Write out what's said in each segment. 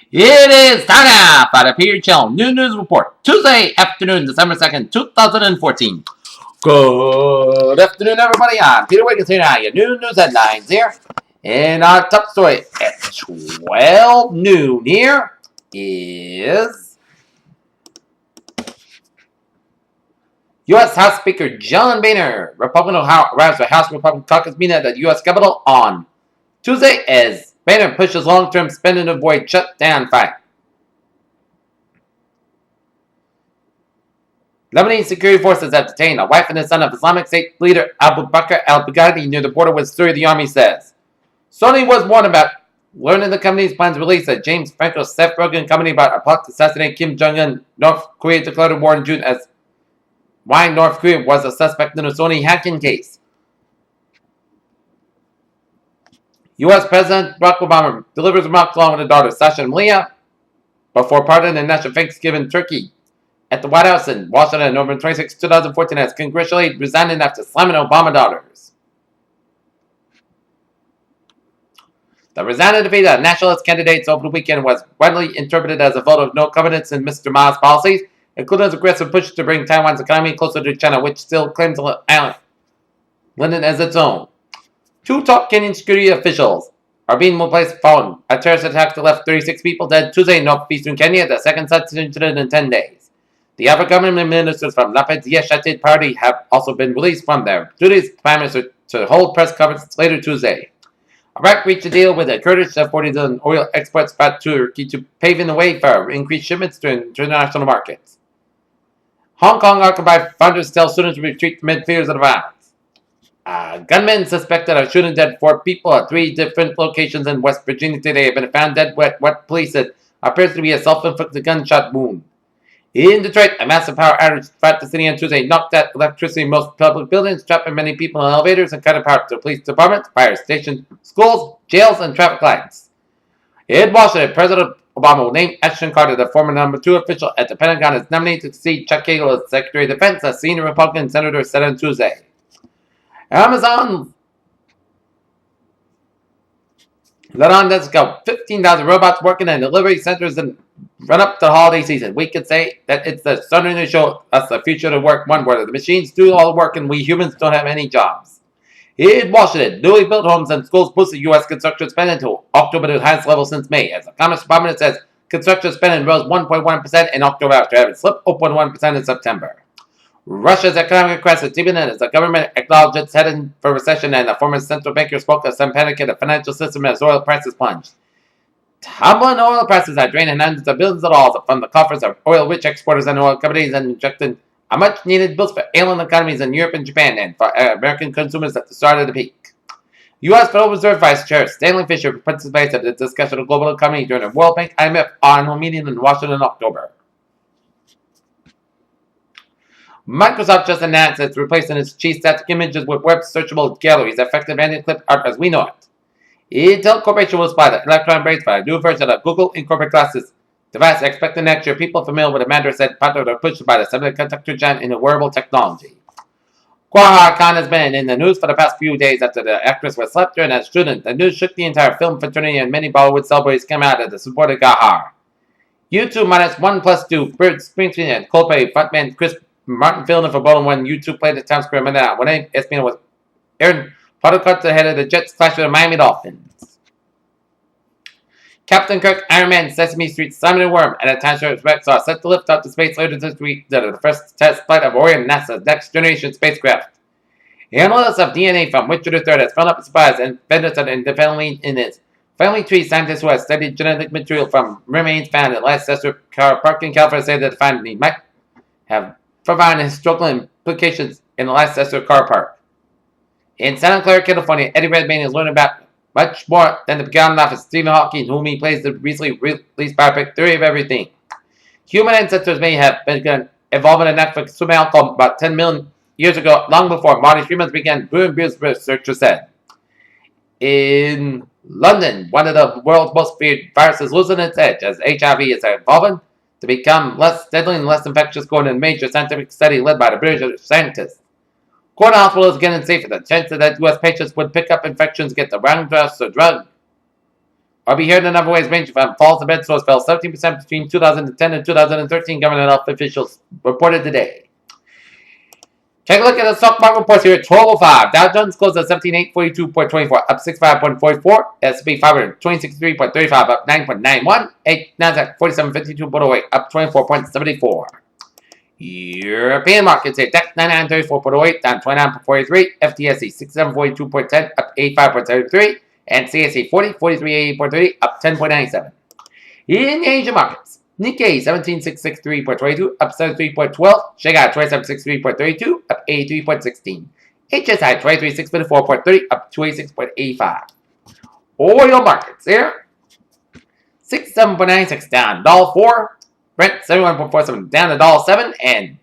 It is time now for the Peter Channel New News Report, Tuesday afternoon, December 2nd, 2014. Good afternoon, everybody. I'm Peter Wiggins here now. Your new news headlines here. And our top story at 12 noon here is U.S. House Speaker John Boehner, Republican arrives at House Republican Caucus meeting at the U.S. Capitol on Tuesday as Boehner pushes long-term spending to avoid shutdown fight. Lebanese security forces have detained a wife and a son of Islamic State leader Abu Bakr al-Baghdadi near the border with Syria, the army says. Sony was warned about learning the company's plans to release a James Franco Seth Rogen company about a plot to assassinate Kim Jong-un. North Korea declared a war in June as why North Korea was a suspect in a Sony hacking case. U.S. President Barack Obama delivers remarks along with his daughter Sasha and Malia before pardoning and national Thanksgiving turkey at the White House in Washington on November 26, 2014 as congressional aide resigning after slamming Obama daughters. The resigning defeat of nationalist candidates over the weekend was widely interpreted as a vote of no confidence in Mr. Ma's policies, including his aggressive push to bring Taiwan's economy closer to China, which still claims the island as its own. Two top Kenyan security officials are being replaced following a terrorist attack that left 36 people dead Tuesday in northeastern Kenya, the second such incident in 10 days. The other government ministers from Lapid's Yeshatit party have also been released from their duties to hold press conferences later Tuesday. Iraq reached a deal with the Kurdish authorities on oil exports by Turkey to paving the way for increased shipments to international markets. Hong Kong occupied founders tell students to retreat amid fears of violence. Gunmen suspected of shooting dead 4 people at 3 different locations in West Virginia today have been found dead. What police said appears to be a self-inflicted gunshot wound. In Detroit, a massive power outage throughout the city on Tuesday knocked out electricity in most public buildings, trapping many people in elevators and cut power to police departments, fire stations, schools, jails, and traffic lights. In Washington, President Obama will name Ashton Carter, the former number 2 official at the Pentagon, as nominated to succeed Chuck Hagel as Secretary of Defense, a senior Republican senator said on Tuesday. Amazon let on that's got 15,000 robots working in delivery centers and run up to the holiday season. We could say that it's the starting to show us the future of work. One word, the machines do all the work and we humans don't have any jobs. In Washington, newly built homes and schools boosted U.S. construction spending to October to the highest level since May. As the Commerce Department says, construction spending rose 1.1% in October after having slipped 0.1% in September. Russia's economic crisis deepened as the government acknowledged it's heading for recession, and the former central banker spoke of some panic in the financial system as oil prices plunged. Tumbling oil prices are draining hundreds of billions of dollars from the coffers of oil-rich exporters and oil companies and injecting a much-needed boost for ailing economies in Europe and Japan and for American consumers at the start of the peak. U.S. Federal Reserve Vice Chair Stanley Fischer participated in the discussion of global economy during a World Bank IMF annual meeting in Washington in October. Microsoft just announced it's replacing its cheap static images with web searchable galleries, effective anti-clip art as we know it. Intel Corporation will supply the electron brains for a new version of Google Incorporated Glasses device expected next year. People familiar with the matter said popular pushed by the semiconductor giant in the wearable technology. Gauhar Khan has been in the news for the past few days after the actress was slept during as a student. The news shook the entire film fraternity and many Bollywood celebrities came out as the support of Gauhar. U2 minus 1+2, Bruce Springsteen and Coldplay frontman Chris Martin filled in for Bowling when U2 played at Times Square Minute when ESPN was Aaron Potter ahead of the Jets clash with the Miami Dolphins. Captain Kirk, Iron Man, Sesame Street, Simon and Worm, and a Times Square Rex are set to lift out to space later this week to the first test flight of Orion, NASA's next generation spacecraft. Analysis of DNA from Richard III has found up a surprise and vendors are independently in its family tree. Scientists who have studied genetic material from remains found in Leicester Car Park in California say that the finding might have providing historical implications in the Leicester Car Park. In Santa Clara, California, Eddie Redmayne is learning about much more than the begotten life of Stephen Hawking, whom he plays the recently released biopic Theory of Everything. Human ancestors may have been involved in a knack for consuming alcohol about 10 million years ago, long before modern humans began brewing beers, researchers said. In London, one of the world's most feared viruses losing its edge as HIV is evolving to become less deadly and less infectious, according to a major scientific study led by the British scientists. Cornell Hospital is getting safer. The chance that U.S. patients would pick up infections, get the wrong dose or drug I'll be here in a number of ways ranging from falls to bed source fell 17% between 2010 and 2013, government health officials reported today. Take a look at the stock market reports here at 12:05. Dow Jones closed at 17,842.24, up 65.44. S&P 500, 2063.35, up 9.91. NASDAQ 4752.08, up 24.74. European markets here, DAX 9934.08, down 29.43. FTSE 6742.10, up 85.73. And CAC 4043.80.30, up 10.97. In Asian markets, Nikkei 17663.22, up 73.12. Shanghai 2763.32, up 83.16. HSI 23654.30, up 286.85. Oil markets here, 67.96 down, $1.04. Brent 71.47 down, $1.07, and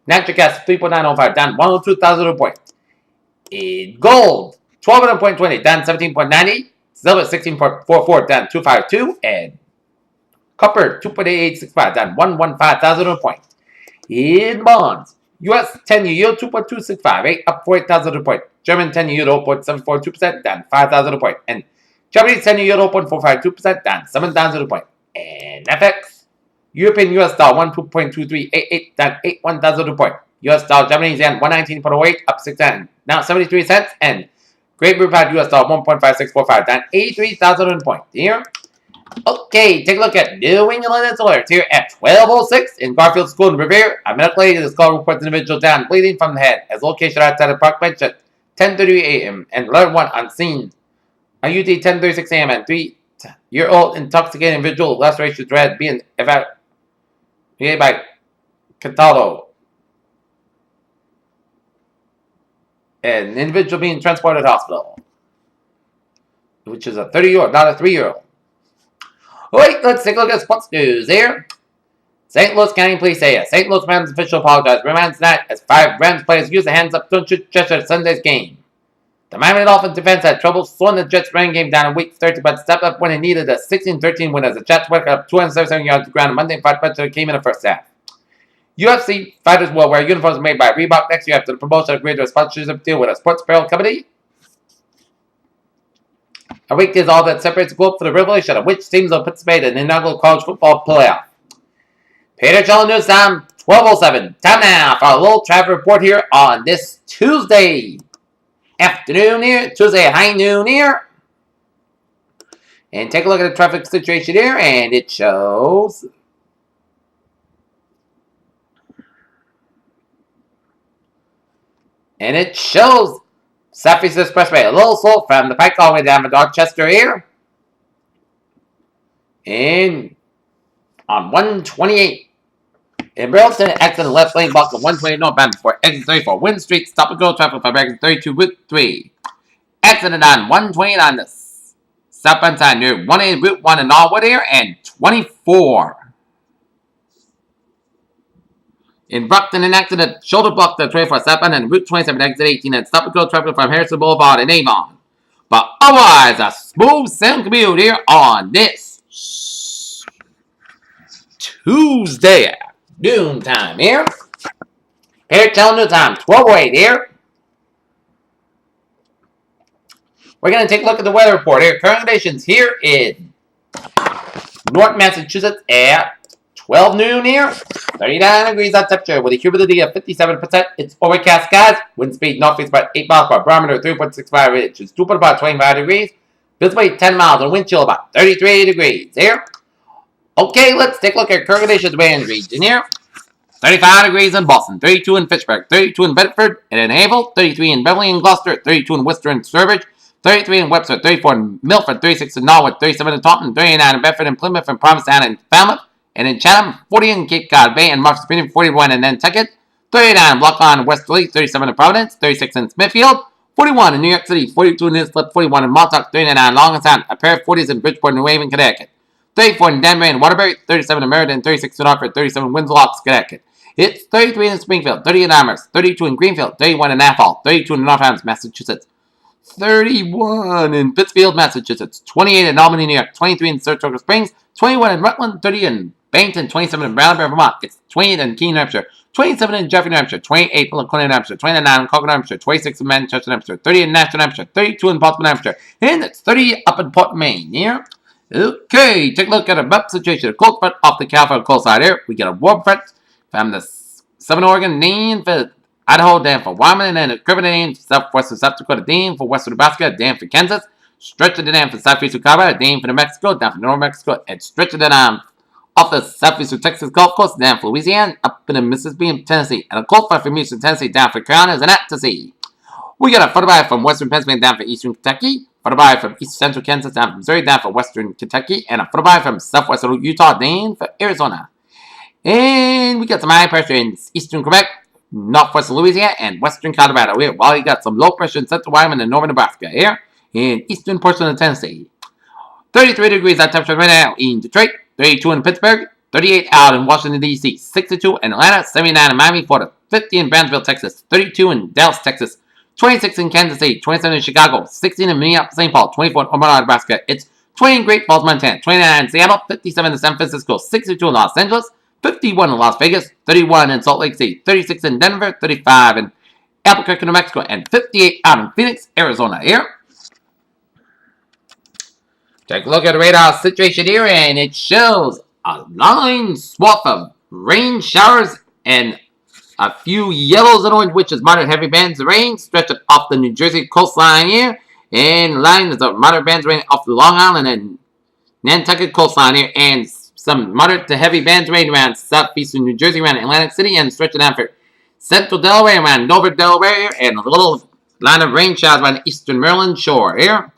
natural gas 3.905 down 102,000 points. In gold, 12.20 down 17.90, silver 16.44 down 252, and copper 2.8865 down 115,000 points. In bonds, U.S. 10-year yield 2.2658 up 48,000 points. German 10-year yield 0.742% down 5,000 points, and Japanese 10-year yield 0.452% down 7,000 points. And FX, European US dollar 1.2388 down 81,000 points. US dollar Japanese yen 119.08 up 6 cents, now 73 cents, and Great Britain US dollar 1.5645 down 83,000 points here. Okay, take a look at New England alerts here at 12:06 in Garfield School in Revere. A minute later, the school reports an individual down, bleeding from the head, as location outside of Park Bench at 10:30 a.m. and alert 1 on scene. On UT 10:36 a.m. and 3-year-old intoxicated individual laceration thread being evacuated by Cataldo. An individual being transported to hospital, which is a 30-year-old, not a 3-year-old. Wait, let's take a look at sports news here. St. Louis County Police say a St. Louis Rams official apologized for Rams night as 5 Rams players used the hands up to gesture at Sunday's game. The Miami Dolphins defense had trouble slowing the Jets' running game down in Week 30, but stepped up when it needed a 16-13 win as the Jets worked up 277 yards to the ground. Monday fight punch came in the first half. UFC fighters will wear uniforms made by Reebok next year after the promotion agreed to a sponsorship deal with a sports apparel company. A week is all that separates the globe for the revelation of which teams will participate in the inaugural college football playoff. Peter Channel News time, 12:07. Time now for a little traffic report here on this Tuesday afternoon here, Tuesday high noon here. And take a look at the traffic situation here, and it shows Southeast Expressway a little slow from the Pike all the way down to Dorchester here. And on 128 in Burlington, exit the left lane block of 128 northbound before exit 34 Wind Street. Stop and go traffic from exit 32 Route 3. Exit on 128 on the southbound side near 180 Route 1 in Norwood here, and 24. In Brockton, an accident shoulder blocked the 24 southbound and Route 27 exit 18 and stop and go traffic from Harrison Boulevard in Avon. But otherwise, a smooth sound commute here on this Tuesday noon time here. Here, tell noon time, 12:08 here. We're going to take a look at the weather report here. Current conditions here in North Massachusetts at 12 noon here. 39 degrees on temperature with a humidity of 57%. It's overcast skies. Wind speed northeast about 8 miles per hour. Barometer 3.65 inches. Dew point about 25 degrees. Visibility 10 miles and wind chill about 33 degrees here. Okay, let's take a look at current conditions in region here. 35 degrees in Boston, 32 in Fitchburg, 32 in Bedford and in Havel, 33 in Beverly and Gloucester, 32 in Worcester and Sturbridge, 33 in Webster, 34 in Milford, 36 in Norwood, 37 in Taunton, 39 in Bedford and Plymouth and Provincetown and Falmouth, and in Chatham, 40 in Cape Cod Bay and Martha's Vineyard, 41 in Nantucket, 39 in Block Island and Westerly, 37 in Providence, 36 in Smithfield, 41 in New York City, 42 in Islip, 41 in Montauk, 39 in Long Island, a pair of 40s in Bridgeport, New Haven, Connecticut, 34 in Danbury and Waterbury, 37 in Meriden, 36 in Hartford, 37 in Windsor Locks, Connecticut. It's 33 in Springfield, 30 in Amherst, 32 in Greenfield, 31 in Athol, 32 in Northampton, Massachusetts, 31 in Pittsfield, Massachusetts, 28 in Albany, New York, 23 in Saratoga Springs, 21 in Rutland, 30 in Bennington, 27 in Brattleboro, Vermont. It's 28 in Keene, New Hampshire, 27 in Jeffrey, New Hampshire, 28 in Laconia, New Hampshire, 29 in Concord, New Hampshire, 26 in Manchester, New Hampshire, 30 in Nashville, New Hampshire, 32 in Baltimore, New Hampshire, and it's 30 up in Port, Maine. Here, Okay, take a look at a map situation. Cold front off the California coastline here. We get a warm front from the Southern Oregon, Maine for Idaho, down for Wyoming, and then a Caribbean, southwestern South Dakota, down for western Nebraska, down for Kansas, stretching it down for southeastern Colorado, down for New Mexico, down for North Mexico, and stretching it on off the southeastern Texas Gulf Coast, down for Louisiana, up in the Mississippi and Tennessee, and a cold front from eastern Tennessee, down for Carolinas and out to sea. We got a photobuy from western Pennsylvania down for eastern Kentucky, photobuy from east central Kansas down for Missouri down for western Kentucky, and a photobuy from southwestern Utah down for Arizona. And we got some high pressure in eastern Quebec, northwestern Louisiana, and western Colorado here, while you got some low pressure in central Wyoming and northern Nebraska here, in eastern portion of Tennessee. 33 degrees at temperature right now in Detroit, 32 in Pittsburgh, 38 out in Washington, D.C., 62 in Atlanta, 79 in Miami, Florida, 50 in Brownsville, Texas, 32 in Dallas, Texas, 26 in Kansas City, 27 in Chicago, 16 in Minneapolis, St. Paul, 24 in Omaha, Nebraska. It's 20 in Great Falls, Montana, 29 in Seattle, 57 in San Francisco, 62 in Los Angeles, 51 in Las Vegas, 31 in Salt Lake City, 36 in Denver, 35 in Albuquerque, New Mexico, and 58 out in Phoenix, Arizona here. Take a look at the radar situation here, and it shows a line swath of rain showers and a few yellows and orange, which is moderate heavy bands of rain stretching off the New Jersey coastline here. And line is a moderate bands of rain off the Long Island and Nantucket coastline here. And some moderate to heavy bands of rain around southeastern New Jersey, around Atlantic City, and stretching down for central Delaware, around Dover, Delaware here. And a little line of rain showers around the eastern Maryland shore here.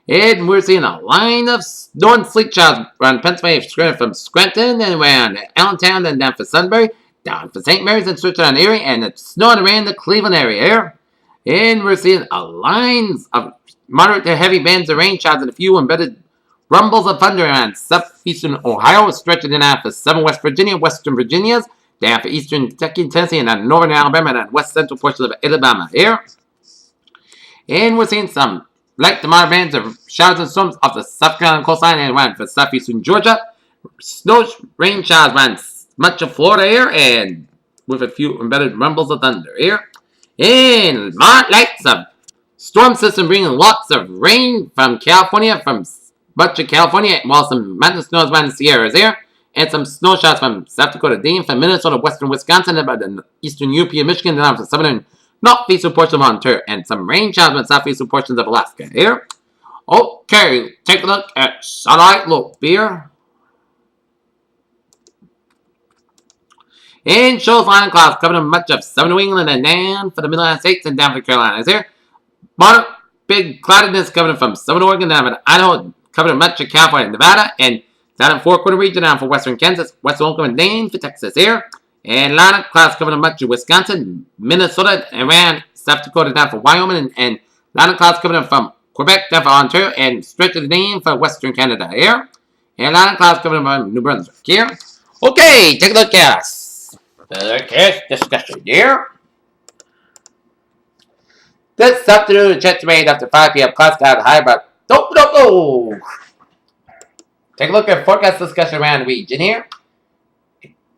And we're seeing a line of snow and sleet showers around Pennsylvania, from Scranton and around Allentown, and down for Sunbury, down for St. Mary's and stretching on Erie, and it's snowing around the Cleveland area here. And we're seeing a lines of moderate to heavy bands of rain showers and a few embedded rumbles of thunder around southeastern Ohio, stretching down for southern West Virginia, western Virginias, down for eastern Kentucky, Tennessee, and on northern Alabama and west central portions of Alabama here. And we're seeing some light to moderate bands of showers and storms off the South Carolina coastline and around for southeastern Georgia. Snow rain showers around much of Florida here, and with a few embedded rumbles of thunder here. And lights of storm system bringing lots of rain from California, from much of California, while some mountain snows around the Sierras here. And some snow showers from South Dakota, Dane, from Minnesota, western Wisconsin, about the eastern UP and Michigan, down from southern northeastern portions of Ontario, and some rain showers from southeastern portions of Alaska here. Okay, take a look at satellite look here. And shows line of clouds covering much of southern New England and down for the Middle States and down for the Carolinas here. Moderate big cloudiness covering from southern Oregon down to Idaho, covering much of California and Nevada, and down in Four Corner region down for western Kansas, western Oklahoma, and Maine for Texas here. And line of clouds covering much of Wisconsin, Minnesota, and around South Dakota down for Wyoming, and line of clouds covering from Quebec down for Ontario, and stretching down for western Canada here. And line of clouds covering from New Brunswick here. Okay, take a look at us. Okay, discussion here. This afternoon, chance made after 5 p.m. Clouds cloud high, but no. Take a look at forecast discussion around the region here.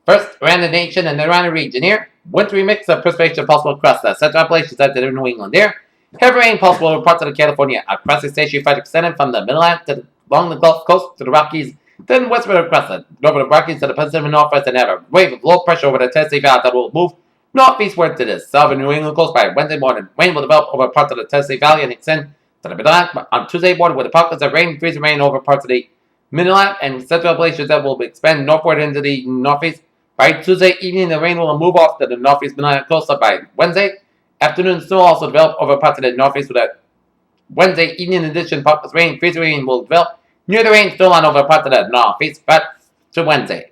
First, around the nation and then around the region here. Wintry mix of precipitation possible across the central Appalachians and the New England here. Heavy rain possible over parts of California across the station fight extending from the Midland to along the Gulf Coast to the Rockies. Then westward across the northern Rockies to the Pacific Northwest, and have a wave of low pressure over the Tennessee Valley that will move northeastward to the southern New England coast by Wednesday morning. Rain will develop over parts of the Tennessee Valley and extend to the Midland on Tuesday morning with the pockets of rain, freezing rain over parts of the Midland and central Appalachians that will expand northward into the northeast. By Tuesday evening, the rain will move off to the northeast Midland coast by Wednesday afternoon. Snow also develop over parts of the northeast with a Wednesday evening. In addition, pockets of rain, freezing rain will develop near the rain still on over parts of the northeast, but to Wednesday.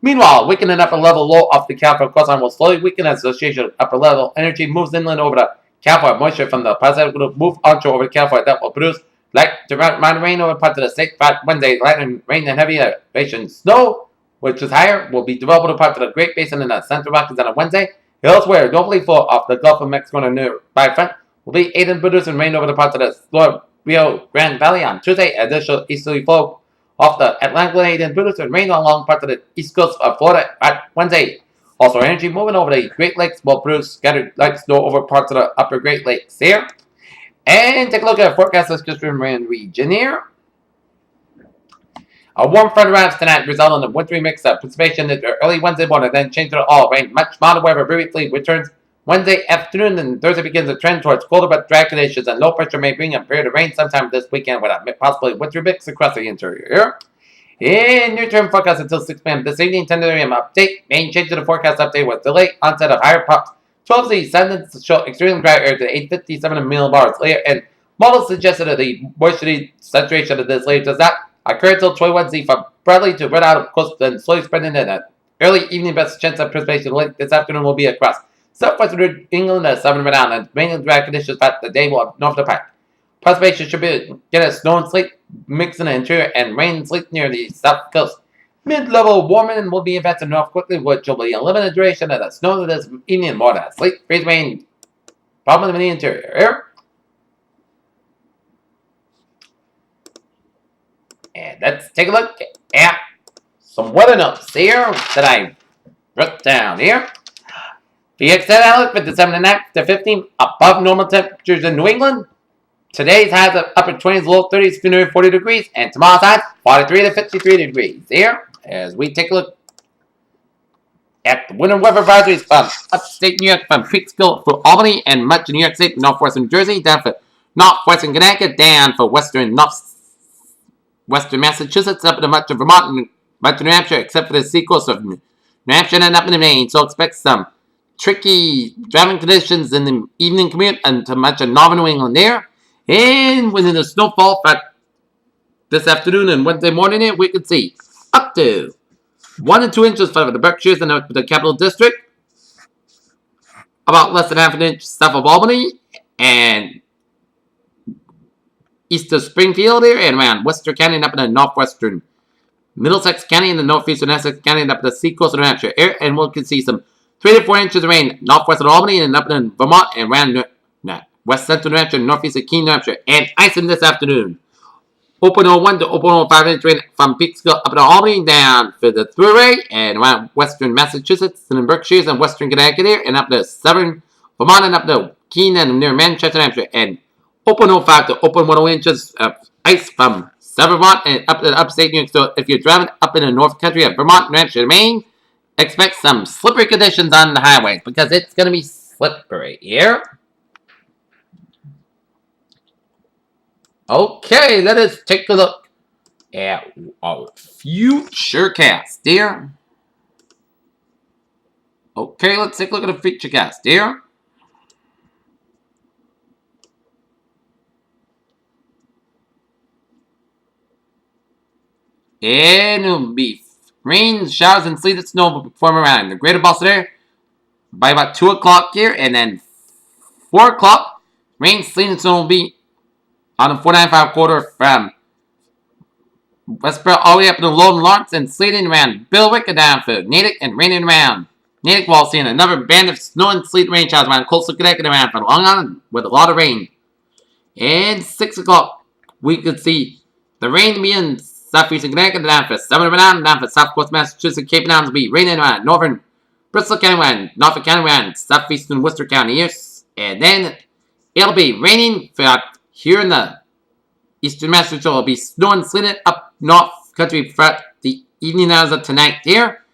Meanwhile, weakening upper level low off the California coastline will slowly weaken as association with upper level energy moves inland over the California. Moisture from the Pacific will move onshore over California that will produce light to moderate rain over parts of the state. But Wednesday, light and rain and heavy elevation snow, which is higher, will be developed over parts of the Great Basin and the Central Rockies on Wednesday. Elsewhere, normally full off the Gulf of Mexico and nearby front will be aid in producing rain over the parts of the Rio Grande Valley on Tuesday. Additional easterly flow off the Atlantic and produce and rain along parts of the east coast of Florida at Wednesday. Also, energy moving over the Great Lakes will produce scattered light snow over parts of the upper Great Lakes here. And take a look at forecast discussion around the region here. A warm front arrives tonight, resulting in a wintry mix of precipitation early Wednesday morning, then changes to all rain. Much milder weather briefly returns Wednesday afternoon, and Thursday begins a trend towards colder but dry conditions, and low pressure may bring a period of rain sometime this weekend with a possibly wintry mix across the interior. In near-term forecast until 6 p.m. this evening, 10 a.m. update. Main change to the forecast update was delayed onset of higher pups. 12Z sentence to show extremely dry air to 857 millibars later, and models suggested that the moisture saturation of this layer does not occur until 21Z from Bradley to Red Out of Coast, and slowly spreading in an early evening. Best chance of precipitation late this afternoon will be across southwestern England and southern Rhode Island, and mainly dry conditions throughout the day will have north of the pack. Precipitation should be get a snow and sleet mix in the interior and rain and sleet near the south coast. Mid-level warming will be advancing north quickly, which will be a limited duration of the snow this evening, more than sleet, freeze, rain, problem in the interior. And let's take a look at some weather notes here that I wrote down here. The extended outlook for December 9th to 15th, above normal temperatures in New England. Today's highs of upper 20s, low 30s, near 40 degrees, and tomorrow's highs 43 to 53 degrees. Here, as we take a look at the winter weather advisories from upstate New York, from Peekskill for Albany, and much of New York State, northwestern New Jersey, down for northwestern Connecticut, down for western Massachusetts, up into much of Vermont and much of New Hampshire, except for the seacoast of New Hampshire and up into Maine. So expect some tricky driving conditions in the evening commute into much of northern New England there. And within the snowfall for this afternoon and Wednesday morning here, we could see up to 1 and 2 inches for the Berkshires and the Capital District, about less than half an inch south of Albany, and east of Springfield here, and around Western County and up in the northwestern Middlesex County and the northeastern Essex County and up the seacoast of New Hampshire here, and we can see some 3 to 4 inches of rain northwest of Albany and up in Vermont and around West Central New Hampshire, northeast of Keene, New Hampshire, and icing this afternoon. Open 01 to open 05 inch rain from Peekskill up to Albany, down for the Thruway, and around western Massachusetts and the Berkshires and western Connecticut here, and up to southern Vermont and up to Keene and near Manchester, New Hampshire, and open 05 to open 10 inches of ice from southern Vermont and up to the upstate New York. So if you're driving up in the north country of Vermont, New Hampshire, Maine, expect some slippery conditions on the highways because it's going to be slippery here. Okay, let us take a look at our future cast here. Okay, let's take a look at the future cast here. And it'll be rain, showers, and sleet and snow will form around the greater Boston area by about 2 o'clock here, and then 4 o'clock, rain, sleet, and snow will be on the 495 quarter from Westboro all the way up to the Lowland Lawrence, and sleeting around Billerick and down for Natick, and raining around Natick while seeing another band of snow and sleet rain showers around coastal Connecticut around for Long Island with a lot of rain. And 6 o'clock, we could see the rain be in southeastern Connecticut, down for southern Rhode Island, down for south coast Massachusetts, Cape Towns will be raining around northern Bristol County, around Norfolk County, around southeastern Worcester County here. And then it'll be raining for here in the eastern Massachusetts. It'll be snowing, sleeting up north country throughout the evening hours of tonight here.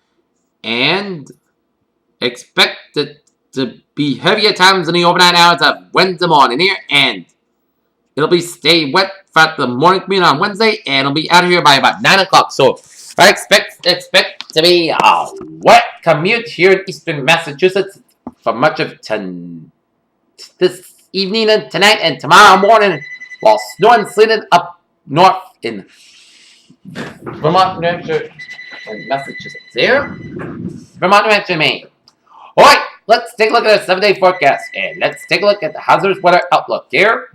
And expect it to be heavier times in the overnight hours of Wednesday morning here. And it'll be stay wet throughout the morning commute on Wednesday. And it'll be out of here by about 9 o'clock. So I expect to be a wet commute here in eastern Massachusetts for much of this evening and tonight and tomorrow morning, while snow and sleeting up north in Vermont, New Hampshire, and Massachusetts. Here, Vermont, New Hampshire, Maine. All right, let's take a look at our 7-day forecast, and let's take a look at the hazardous weather outlook here.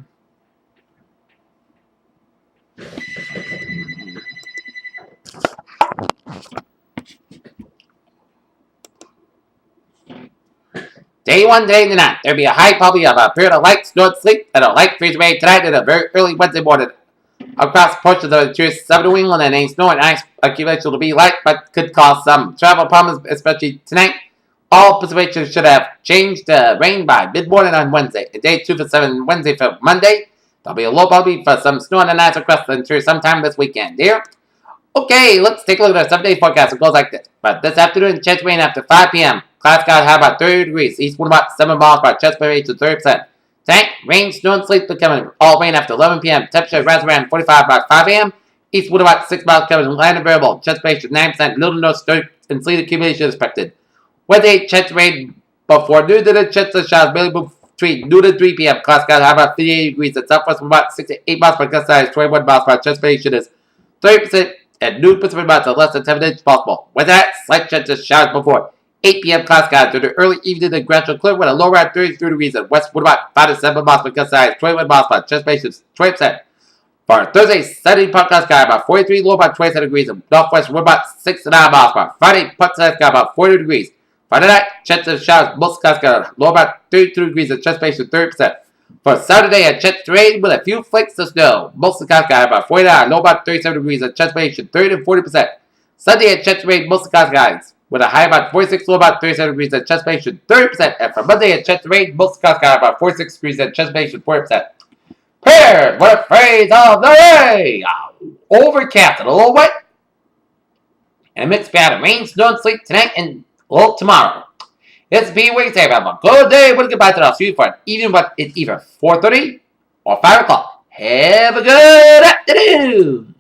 Day 1, day 9. There'll be a high probability of a period of light snow and sleet and a light freeze rain tonight and a very early Wednesday morning. Across portions of the interior southern New England, and any snow and ice accumulation will be light, but could cause some travel problems, especially tonight. All precipitation should have changed to rain by mid-morning on Wednesday. Day 2 for 7 Wednesday for Monday. There'll be a low probability for some snow and ice across the interior sometime this weekend. Here, Okay, let's take a look at our 7-day forecast. It goes like this. But this afternoon, chance of rain after 5 p.m. Clouds got high about 30 degrees. East wind about 7 miles per hour. Chance of rain to 30%. Tonight, rain, snow, and sleet becoming all rain after 11 p.m. Temperature rises around 45 about 5 a.m. East wind about 6 miles per hour. Land variable. Chance of rain to 9%. Little to no snow and sleet accumulation expected. Wednesday, chance of rain before noon to the chance of showers available between noon and 3 p.m. Clouds got high about 58 degrees. The southwest wind about 6 to 8 miles per hour. Size 21 miles per hour. Chance of rain is 30%. At noon Pacific Mountain, so less than 10 minutes possible. With that, slight chance of showers before 8 p.m. cloud skies through the early evening and gradual clear with a low around 33 degrees and west wind about 5 to 7 miles per gust size, 21 miles per chest basis, 20%. For Thursday, sunny part cloud sky about 43, low about 27 degrees and northwest wind about 6 to 9 miles per hour. Friday, part sky about 40 degrees. Friday night, chance of showers, most cloud sky low about 32 degrees and chest basis, 30%. For Saturday, a chance to rain with a few flakes of snow. Most of the skies about 49, low about 37 degrees, and chance variation 30 to 40%. Sunday, a chance to rain most of the skies with a high about 46, low about 37 degrees, and chance variation 30%. And for Monday, a chance to rain most of the skies about 46 degrees, and chance variation 40%. Paired with a phrase of the day. Overcast and a little wet. And a mixed bag of rain, snow, and sleet tonight and tomorrow. It's B Wednesday. Have a good day. We'll get back to the see you for an evening, but it's either 4:30 or 5 o'clock. Have a good afternoon.